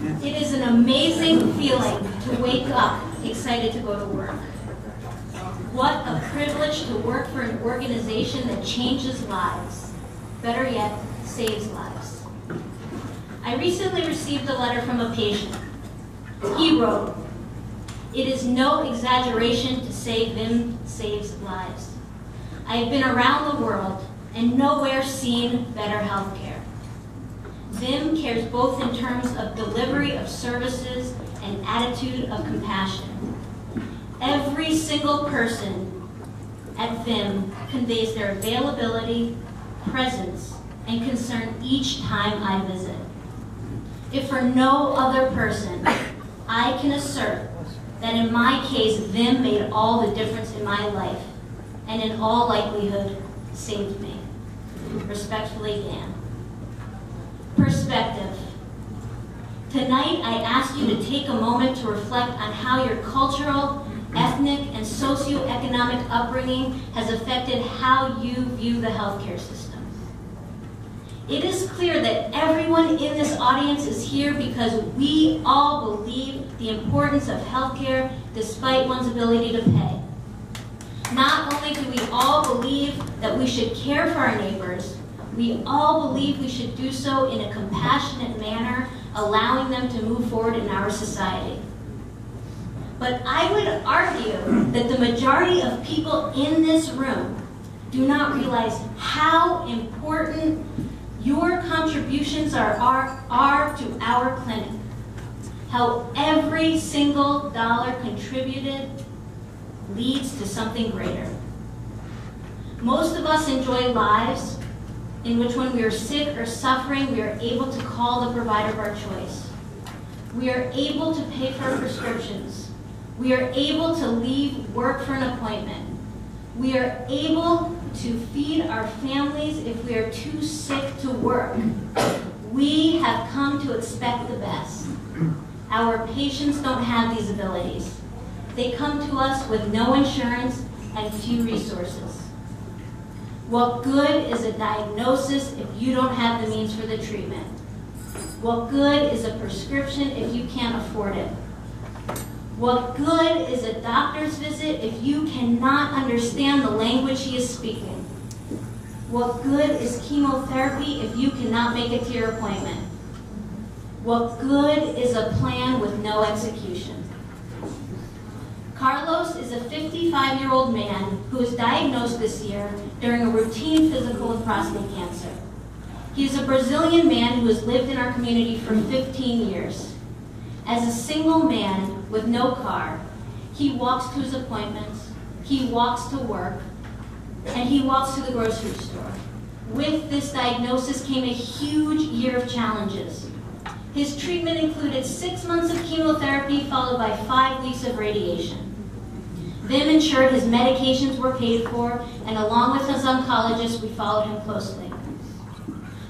It is an amazing feeling to wake up excited to go to work. What a privilege to work for an organization that changes lives. Better yet, saves lives. I recently received a letter from a patient. He wrote, "It is no exaggeration to say VIM saves lives. I have been around the world and nowhere seen better health care. VIM cares both in terms of delivery of services and attitude of compassion. Every single person at VIM conveys their availability, presence, and concern each time I visit. If for no other person, I can assert that in my case, VIM made all the difference in my life, and in all likelihood, saved me. Respectfully, Dan." Perspective. Tonight, I ask you to take a moment to reflect on how your cultural, ethnic, and socioeconomic upbringing has affected how you view the healthcare system. It is clear that everyone in this audience is here because we all believe the importance of healthcare despite one's ability to pay. Not only do we all believe that we should care for our neighbors, we all believe we should do so in a compassionate manner, allowing them to move forward in our society. But I would argue that the majority of people in this room do not realize how important your contributions are to our clinic. How every single dollar contributed leads to something greater. Most of us enjoy lives in which when we are sick or suffering, we are able to call the provider of our choice. We are able to pay for our prescriptions. We are able to leave work for an appointment. We are able to feed our families if we are too sick to work. We have come to expect the best. Our patients don't have these abilities. They come to us with no insurance and few resources. What good is a diagnosis if you don't have the means for the treatment? What good is a prescription if you can't afford it? What good is a doctor's visit if you cannot understand the language he is speaking? What good is chemotherapy if you cannot make it to your appointment? What good is a plan with no execution? Carlos is a 55-year-old man who was diagnosed this year during a routine physical with prostate cancer. He is a Brazilian man who has lived in our community for 15 years. As a single man with no car, he walks to his appointments, he walks to work, and he walks to the grocery store. With this diagnosis came a huge year of challenges. His treatment included 6 months of chemotherapy followed by 5 weeks of radiation. VIM ensured his medications were paid for, and along with his oncologist, we followed him closely.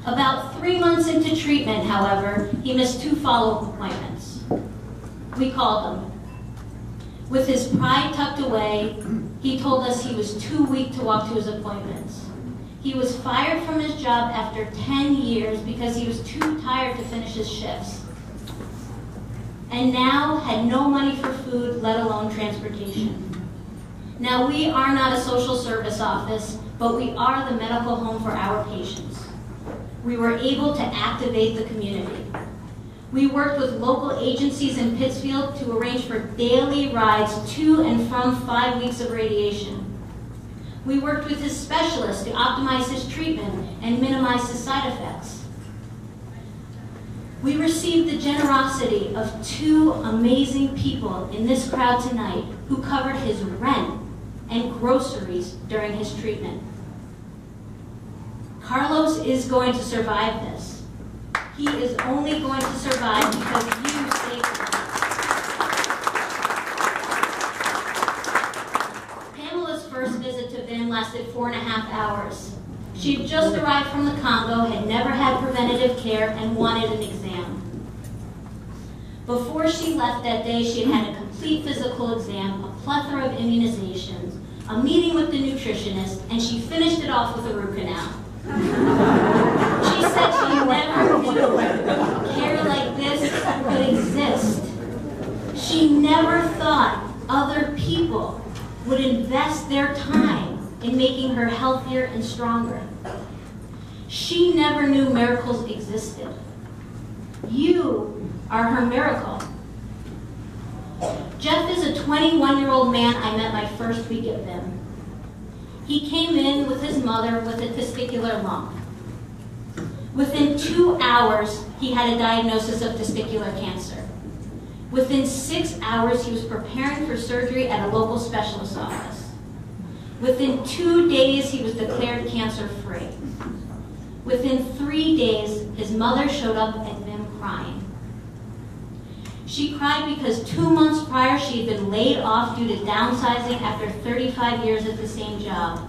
About 3 months into treatment, however, he missed 2 follow-up appointments. We called him. With his pride tucked away, he told us he was too weak to walk to his appointments. He was fired from his job after 10 years because he was too tired to finish his shifts. And now had no money for food, let alone transportation. Now, we are not a social service office, but we are the medical home for our patients. We were able to activate the community. We worked with local agencies in Pittsfield to arrange for daily rides to and from 5 weeks of radiation. We worked with his specialist to optimize his treatment and minimize his side effects. We received the generosity of 2 amazing people in this crowd tonight who covered his rent and groceries during his treatment. Carlos is going to survive this. He is only going to survive because you saved him. Pamela's first visit to VIM lasted 4.5 hours. She had just arrived from the Congo, had never had preventative care, and wanted an exam. Before she left that day, she had had a complete physical exam, a plethora of immunizations, a meeting with the nutritionist, and she finished it off with a root canal. She said she never knew care like this could invest their time in making her healthier and stronger. She never knew miracles existed. You are her miracle. Jeff is a 21-year-old man I met my first week at VIM. He came in with his mother with a testicular lump. Within 2 hours, he had a diagnosis of testicular cancer. Within 6 hours, he was preparing for surgery at a local specialist office. Within 2 days, he was declared cancer-free. Within 3 days, his mother showed up at VIM crying. She cried because 2 months prior, she had been laid off due to downsizing after 35 years at the same job.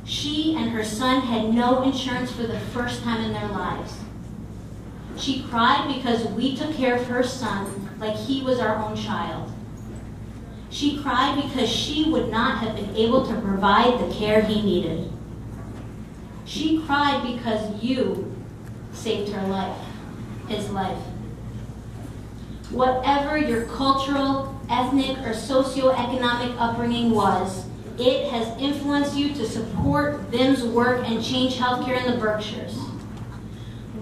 She and her son had no insurance for the first time in their lives. She cried because we took care of her son like he was our own child. She cried because she would not have been able to provide the care he needed. She cried because you saved her life, his life. Whatever your cultural, ethnic, or socioeconomic upbringing was, it has influenced you to support VIM's work and change healthcare in the Berkshires.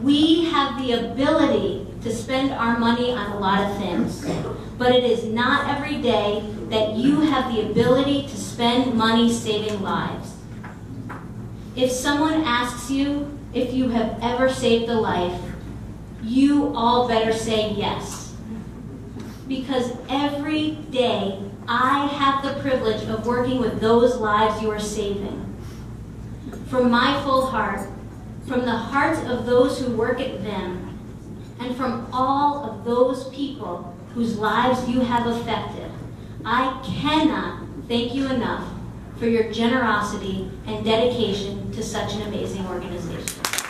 We have the ability to spend our money on a lot of things, but it is not every day that you have the ability to spend money saving lives. If someone asks you if you have ever saved a life, you all better say yes. Because every day I have the privilege of working with those lives you are saving. From my full heart, from the hearts of those who work at VIM, and from all of those people whose lives you have affected, I cannot thank you enough for your generosity and dedication to such an amazing organization.